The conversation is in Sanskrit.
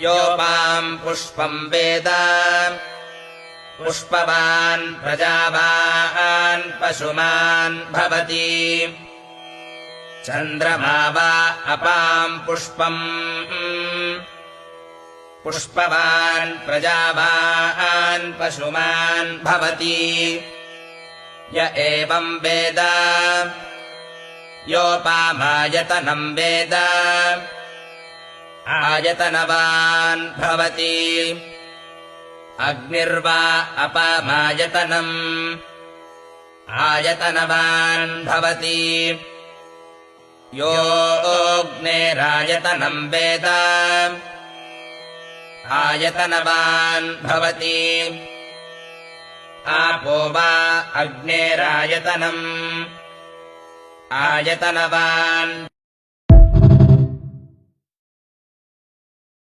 योपाम् पुष्पम् वेद पुष्पवान् प्रजावान् पशुमान् भवति चन्द्रमा वा अपाम् पुष्पम् पुष्पवान् प्रजावान् पशुमान् भवति य एवम् वेद योपामायतनम् वेद आयतनवान् भवति अग्निर्वा अपामायतनम् आयतनवान् भवति योऽग्नेरायतनम् वेद आयतनवान् भवति आपो वा अग्नेरायतनम् आयतनवान्